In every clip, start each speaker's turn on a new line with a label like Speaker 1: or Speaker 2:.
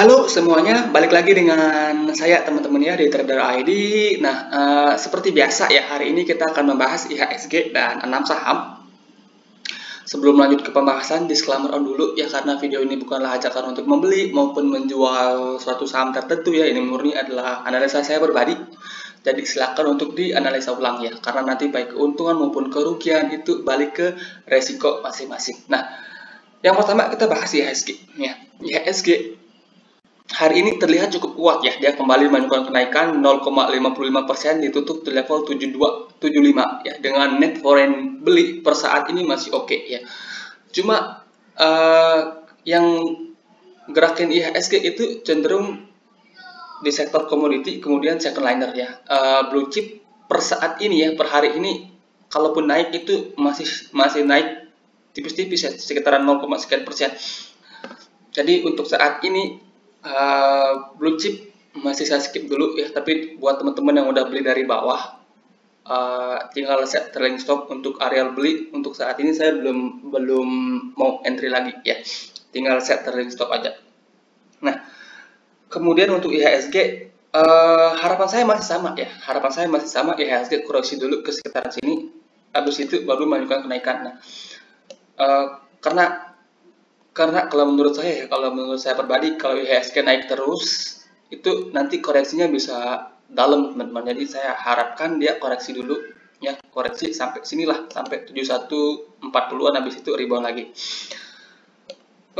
Speaker 1: Halo semuanya, balik lagi dengan saya teman-teman ya di Trader ID. Nah, seperti biasa ya, hari ini kita akan membahas IHSG dan 6 saham. Sebelum lanjut ke pembahasan, disclaimer on dulu ya, karena video ini bukanlah ajakan untuk membeli maupun menjual suatu saham tertentu ya. Ini murni adalah analisa saya pribadi. Jadi silakan untuk dianalisa ulang ya, karena nanti baik keuntungan maupun kerugian itu balik ke resiko masing-masing. Nah, yang pertama kita bahas IHSG ya. IHSG hari ini terlihat cukup kuat ya, dia kembali menunjukkan kenaikan 0,55%, ditutup di level 7275 ya, dengan net foreign beli per saat ini masih oke ya. Cuma yang gerakin IHSG itu cenderung di sektor komoditi, kemudian second liner ya. Blue chip per saat ini ya, per hari ini kalaupun naik itu masih naik tipis-tipis ya, sekitaran 0, sekian persen. Jadi untuk saat ini blue chip masih saya skip dulu ya, tapi buat teman-teman yang udah beli dari bawah, tinggal set trailing stop untuk area beli. Untuk saat ini saya belum mau entry lagi ya, tinggal set trailing stop aja. Nah, kemudian untuk IHSG, harapan saya masih sama ya, IHSG koreksi dulu ke sekitaran sini, habis itu baru menunjukkan kenaikan. Nah, karena kalau menurut saya pribadi, kalau IHSG naik terus itu nanti koreksinya bisa dalam teman-teman. Jadi saya harapkan dia koreksi dulu ya, koreksi sampai sinilah, sampai 7140-an, habis itu rebound lagi.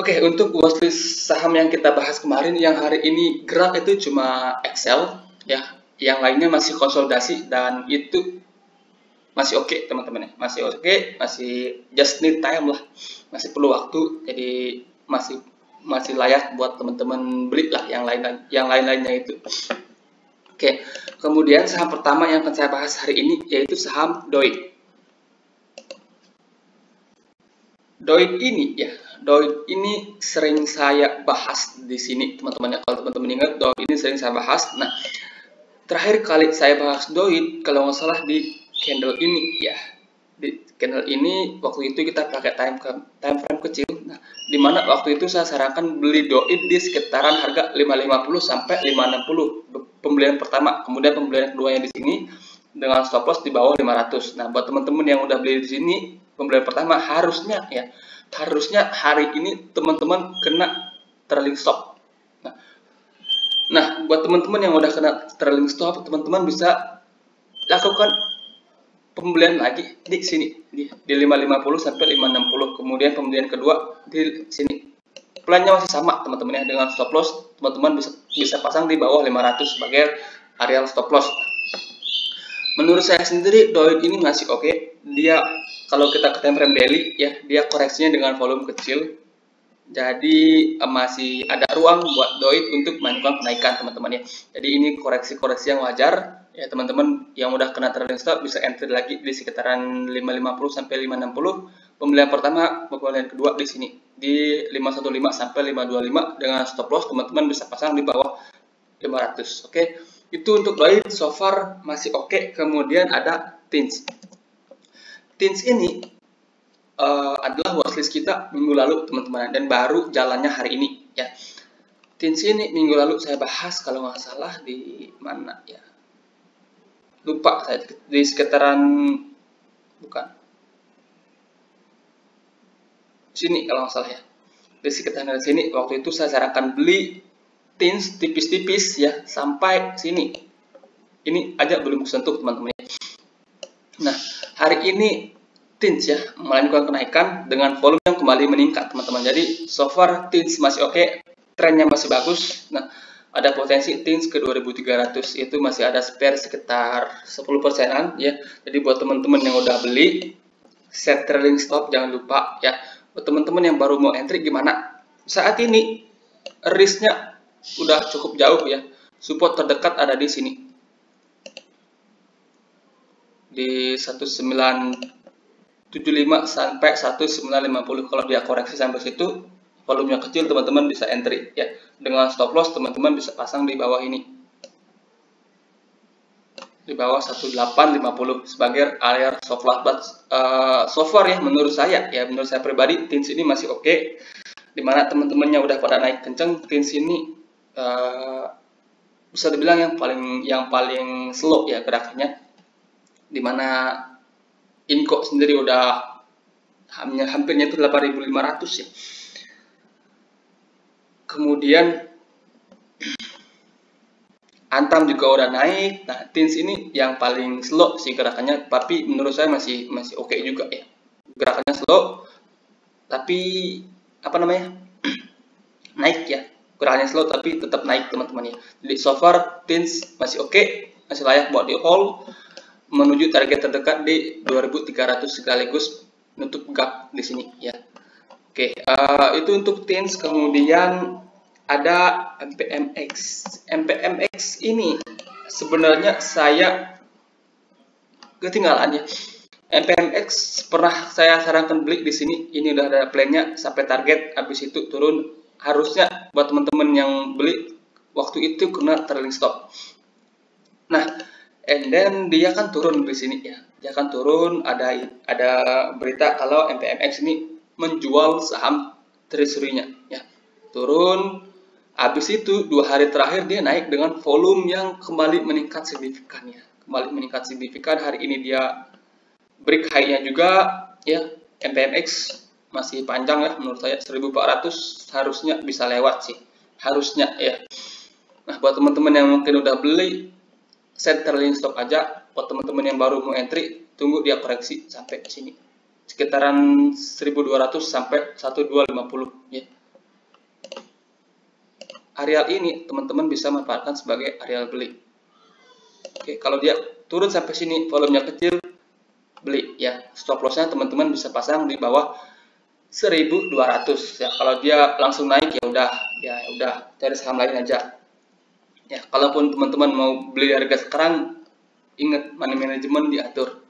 Speaker 1: Oke, untuk watchlist saham yang kita bahas kemarin yang hari ini gerak itu cuma Excel ya, yang lainnya masih konsolidasi dan itu masih oke teman-teman ya, masih oke, masih just need time lah, masih perlu waktu, jadi masih layak buat teman-teman beli lah yang lainnya itu. Oke, kemudian saham pertama yang akan saya bahas hari ini yaitu saham DOIT. DOIT ini sering saya bahas di sini teman-teman ya. Kalau teman-teman ingat, DOIT ini sering saya bahas. Nah, terakhir kali saya bahas DOIT kalau nggak salah di candle ini ya, di candle ini waktu itu kita pakai time frame kecil. Nah, dimana waktu itu saya sarankan beli DOIT di sekitaran harga 550 sampai 560 pembelian pertama, kemudian pembelian keduanya di sini dengan stop loss di bawah 500. Nah, buat teman-teman yang udah beli di sini pembelian pertama, harusnya hari ini teman-teman kena trailing stop. Nah, buat teman-teman yang udah kena trailing stop, teman-teman bisa lakukan pembelian lagi di sini di 550 sampai 560, kemudian pembelian kedua di sini. Plannya masih sama teman-teman ya, dengan stop loss teman-teman bisa pasang di bawah 500 sebagai area stop loss. Menurut saya sendiri DOIT ini masih oke. Dia kalau kita ke time frame daily ya, dia koreksinya dengan volume kecil. Jadi masih ada ruang buat DOIT untuk melakukan kenaikan teman-teman ya. Jadi ini koreksi-koreksi yang wajar ya, teman-teman yang udah kena trailing stop bisa entry lagi di sekitaran 550 sampai 560. Pembelian pertama, pembelian kedua di sini di 515 sampai 525 dengan stop loss teman-teman bisa pasang di bawah 500. Oke. Itu untuk DOIT so far masih oke. Kemudian ada TINS. TINS ini adalah watchlist kita minggu lalu teman-teman, dan baru jalannya hari ini ya. TINS ini minggu lalu saya bahas kalau nggak salah di mana ya, lupa saya, di sekitaran sini kalau nggak salah ya, di sekitaran sini. Waktu itu saya sarankan beli TINS tipis-tipis ya sampai sini. Ini aja belum kesentuh teman-teman ya. Nah, hari ini TINS ya melanjutkan kenaikan dengan volume yang kembali meningkat teman-teman. Jadi so far TINS masih oke, trennya masih bagus. Nah, ada potensi TINS ke 2300, itu masih ada spare sekitar 10%-an ya. Jadi buat teman-teman yang udah beli, set trailing stop jangan lupa ya. Buat teman-teman yang baru mau entry gimana? Saat ini risknya udah cukup jauh ya. Support terdekat ada di sini, di 1975 sampai 1950. Kalau dia koreksi sampai situ, volumenya kecil, teman-teman bisa entry ya. Dengan stop loss teman-teman bisa pasang di bawah ini, di bawah 1850 sebagai area stop loss. So far ya, menurut saya pribadi TINS ini masih oke. Dimana teman-temannya udah pada naik kenceng, TINS ini bisa dibilang yang paling slow ya gerakannya, dimana Inco sendiri udah hampirnya itu 8.500 ya. Kemudian Antam juga udah naik. Nah, Teens ini yang paling slow sih gerakannya, tapi menurut saya masih oke juga ya. Gerakannya slow, tapi apa namanya? Naik ya. Gerakannya slow tapi tetap naik teman-teman ya. Jadi so far Teens masih oke, masih layak buat di hold menuju target terdekat di 2.300 sekaligus nutup gap di sini ya. Oke, itu untuk Teens. Kemudian ada MPMX. MPMX ini sebenarnya saya ketinggalan ya. MPMX pernah saya sarankan beli di sini. Ini udah ada plannya sampai target, habis itu turun. Harusnya buat teman-teman yang beli waktu itu kena trailing stop. Nah, and then dia kan turun di sini ya. Dia kan turun, ada berita kalau MPMX ini menjual saham treasury-nya ya. Turun. Habis itu 2 hari terakhir dia naik dengan volume yang kembali meningkat signifikan ya. Kembali meningkat signifikan. Hari ini dia break high-nya juga ya. MPMX masih panjang ya menurut saya, 1400 harusnya bisa lewat sih. Harusnya ya. Nah, buat teman-teman yang mungkin udah beli, set trailing stop aja. Buat teman-teman yang baru mau entry, tunggu dia koreksi sampai sini. Sekitaran 1200 sampai 1250 ya. Areal ini teman-teman bisa manfaatkan sebagai areal beli. Oke, kalau dia turun sampai sini, volumenya kecil, beli ya. Stop lossnya teman-teman bisa pasang di bawah 1200 ya. Kalau dia langsung naik ya udah cari saham lain aja. Ya, kalaupun teman-teman mau beli harga sekarang, ingat money management diatur.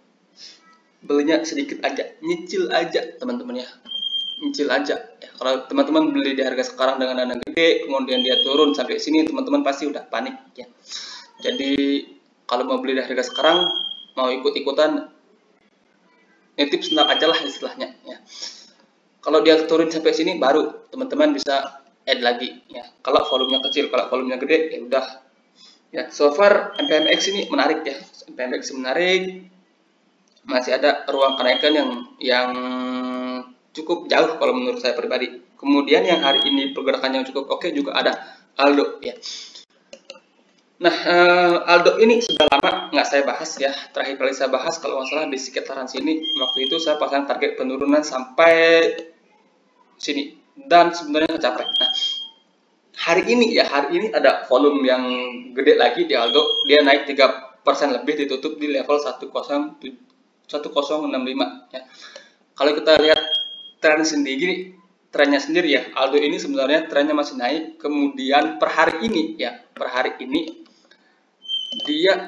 Speaker 1: Belinya sedikit aja, nyicil aja teman-teman ya. Nyicil aja ya. Kalau teman-teman beli di harga sekarang dengan dana gede, kemudian dia turun sampai sini, teman-teman pasti udah panik ya. Jadi kalau mau beli di harga sekarang, mau ikut-ikutan, nitip senang aja lah istilahnya ya. Kalau dia turun sampai sini, baru teman-teman bisa add lagi ya. Kalau volumenya kecil, kalau volumenya gede ya udah ya. So far MPMX ini menarik ya. MPMX menarik, masih ada ruang kenaikan yang cukup jauh kalau menurut saya pribadi. Kemudian yang hari ini pergerakan yang cukup oke juga ada Aldo ya. Nah, Aldo ini sudah lama nggak saya bahas ya. Terakhir kali saya bahas kalau nggak salah di sekitaran sini. Waktu itu saya pasang target penurunan sampai sini dan sebenarnya kecapai. Nah, hari ini ada volume yang gede lagi di Aldo. Dia naik 3% lebih, ditutup di level 1065 ya. Kalau kita lihat trennya sendiri ya, Aldo ini sebenarnya trennya masih naik. Kemudian per hari ini dia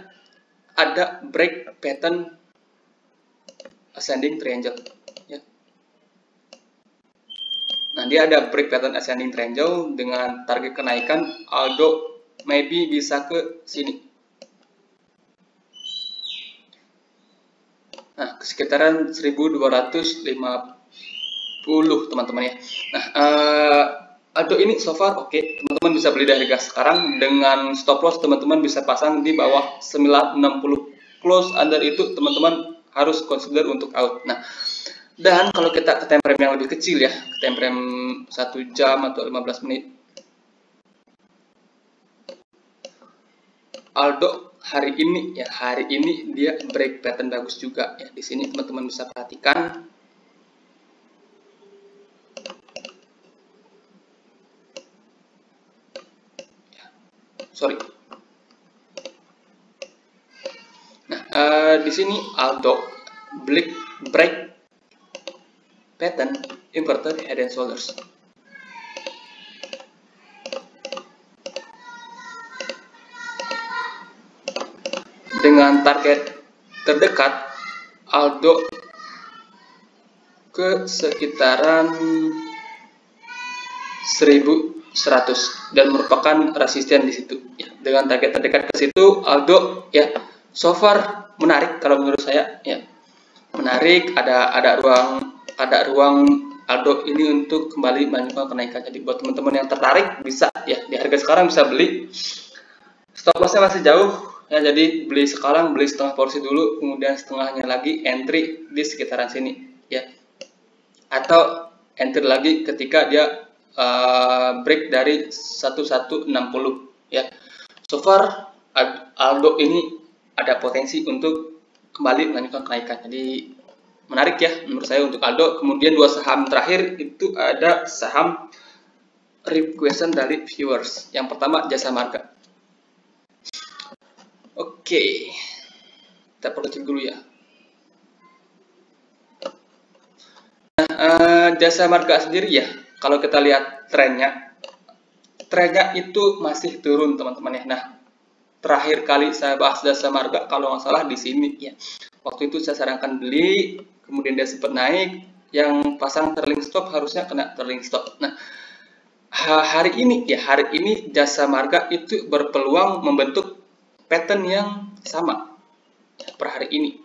Speaker 1: ada break pattern ascending triangle ya. Nah, dia ada break pattern ascending triangle dengan target kenaikan Aldo maybe bisa ke sini. Nah, sekitaran 1250 teman-teman ya. Nah, Aldo ini so far oke. Teman-teman bisa beli dari harga sekarang dengan stop loss teman-teman bisa pasang di bawah 960. Close under itu teman-teman harus consider untuk out. Nah, dan kalau kita ke time frame yang lebih kecil ya, ke time frame 1 jam atau 15 menit. Aldo hari ini dia break pattern bagus juga ya. Di sini teman-teman bisa perhatikan. Nah, di sini Aldo break pattern inverted head and shoulders. Dengan target terdekat Aldo ke sekitaran 1100 dan merupakan resisten di situ ya. Dengan target terdekat ke situ Aldo ya so far menarik kalau menurut saya ya. Menarik, ada ruang Aldo ini untuk kembali melanjutkan kenaikan. Jadi buat teman-teman yang tertarik bisa ya, di harga sekarang bisa beli. Stop lossnya masih jauh ya, jadi beli sekarang, beli setengah porsi dulu, kemudian setengahnya lagi entry di sekitaran sini ya, atau entry lagi ketika dia break dari 1160 ya. So far Aldo ini ada potensi untuk kembali melanjutkan kenaikan, jadi menarik ya menurut saya untuk Aldo. Kemudian dua saham terakhir itu ada saham requestan dari viewers. Yang pertama Jasa Marga. Oke, kita perlu cek dulu ya. Nah, Jasa Marga sendiri ya, kalau kita lihat trennya itu masih turun teman-teman ya. Nah, terakhir kali saya bahas Jasa Marga kalau nggak salah di sini ya. Waktu itu saya sarankan beli, kemudian dia sempat naik, yang pasang trailing stop harusnya kena trailing stop. Nah, hari ini Jasa Marga itu berpeluang membentuk pattern yang sama per hari ini.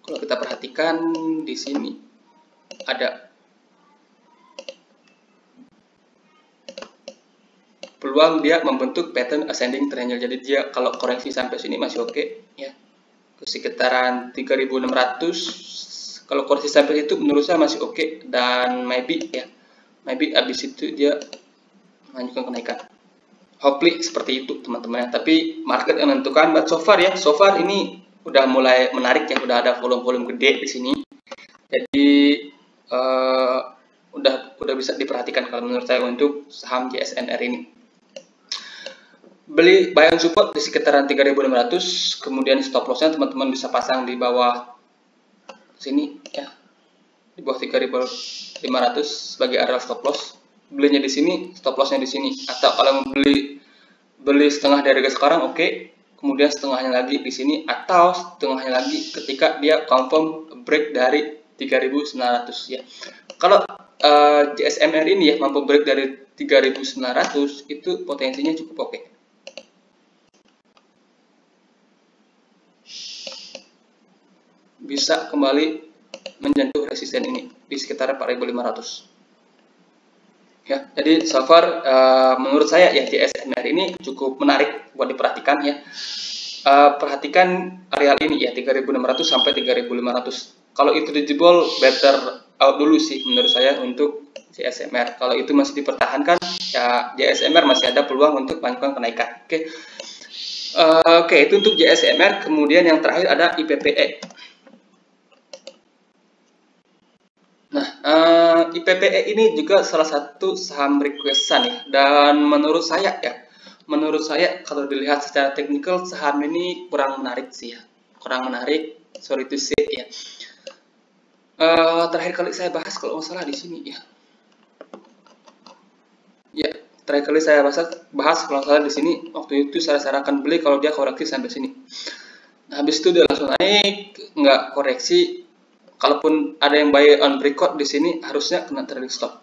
Speaker 1: Kalau kita perhatikan di sini ada peluang dia membentuk pattern ascending triangle. Jadi dia kalau koreksi sampai sini masih oke ya, ke sekitaran 3.600. Kalau koreksi sampai itu menurut saya masih oke, dan maybe abis itu dia melanjutkan kenaikan. Hopefully seperti itu teman-teman ya. Tapi market yang menentukan. But so far ini udah mulai menarik ya, udah ada volume gede di sini. Jadi udah bisa diperhatikan kalau menurut saya untuk saham JSNR ini. Beli buy and support di sekitaran 3.600, kemudian stop lossnya teman-teman bisa pasang di bawah sini ya, di bawah 3.500 sebagai area stop loss. Belinya di sini, stop lossnya di sini. Atau kalau beli setengah dari harga sekarang oke, kemudian setengahnya lagi di sini, atau setengahnya lagi ketika dia confirm break dari 3.900 ya. Kalau JSMR ini ya mampu break dari 3.900, itu potensinya cukup oke. Bisa kembali menyentuh resisten ini di sekitar 4.500 ya. Jadi so far menurut saya ya JSMR ini cukup menarik buat diperhatikan ya. Perhatikan areal ini ya, 3.600 sampai 3.500. Kalau itu dijebol, better out dulu sih menurut saya untuk JSMR. Kalau itu masih dipertahankan ya, JSMR masih ada peluang untuk melanjutkan kenaikan. Oke, itu untuk JSMR. Kemudian yang terakhir ada IPPE. Nah, IPPE ini juga salah satu saham requestan ya, dan menurut saya kalau dilihat secara teknikal saham ini kurang menarik sih ya, sorry to say ya. Terakhir kali saya bahas kalau nggak salah di sini ya, terakhir kali saya bahas kalau nggak salah di sini, waktu itu saya sarankan beli kalau dia koreksi sampai sini. Nah, habis itu dia langsung naik, nggak koreksi. Kalaupun ada yang buy on record di sini, harusnya kena trailing stop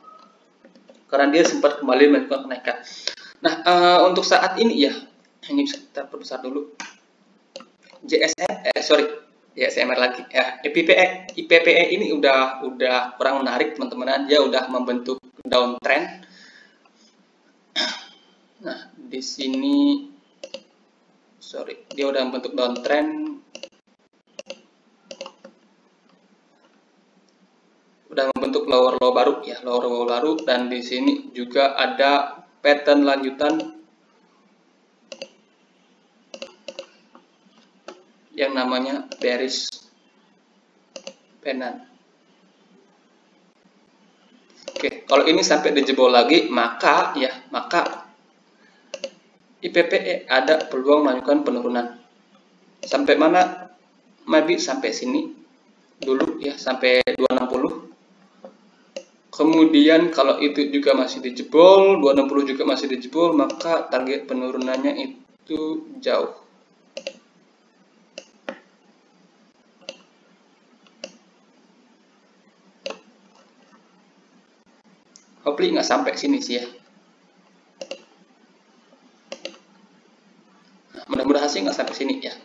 Speaker 1: karena dia sempat kembali melakukan kenaikan. Nah, untuk saat ini ya, ini bisa kita perbesar dulu. JSMR lagi ya. IPPE ini udah kurang menarik teman-teman. Dia udah membentuk downtrend. Nah, di sini dia udah membentuk downtrend. Udah membentuk lower low baru ya, dan di sini juga ada pattern lanjutan yang namanya bearish pennant. Oke, kalau ini sampai dijebol lagi, maka IPPE ada peluang melanjutkan penurunan. Sampai mana? Maybe sampai sini dulu ya, sampai 260. Kemudian kalau itu juga masih dijebol, 260 juga masih dijebol, maka target penurunannya itu jauh. Hopefully nggak sampai sini sih ya. Nah, mudah-mudahan sih nggak sampai sini ya.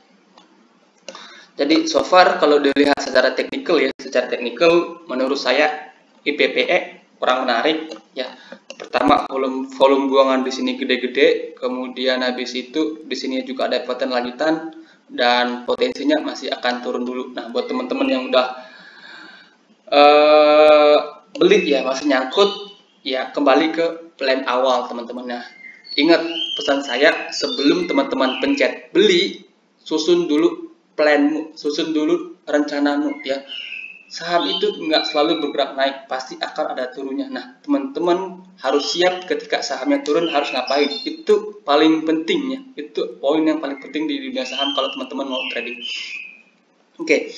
Speaker 1: Jadi so far kalau dilihat secara teknikal ya, secara teknikal menurut saya IPPE kurang menarik ya. Pertama volume buangan di sini gede-gede, kemudian habis itu di sini juga ada pattern lanjutan dan potensinya masih akan turun dulu. Nah, buat teman-teman yang udah beli ya masih nyangkut ya, kembali ke plan awal teman-teman. Nah, ingat pesan saya, sebelum teman-teman pencet beli, susun dulu planmu, susun dulu rencanamu ya. Saham itu nggak selalu bergerak naik, pasti akan ada turunnya. Nah, teman-teman harus siap ketika sahamnya turun harus ngapain. Itu paling penting ya. Itu poin yang paling penting di dunia saham kalau teman-teman mau trading. Oke.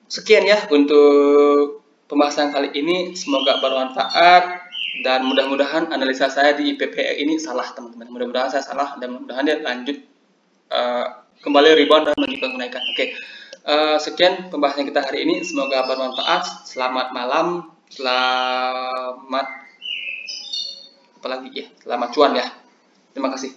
Speaker 1: Sekian ya untuk pembahasan kali ini. Semoga bermanfaat dan mudah-mudahan analisa saya di IPPE ini salah teman-teman. Mudah-mudahan saya salah dan mudah-mudahan dia lanjut kembali rebound dan melanjutkan kenaikan. Oke. Sekian pembahasan kita hari ini, semoga bermanfaat. Selamat malam, selamat apalagi ya, selamat cuan ya. Terima kasih.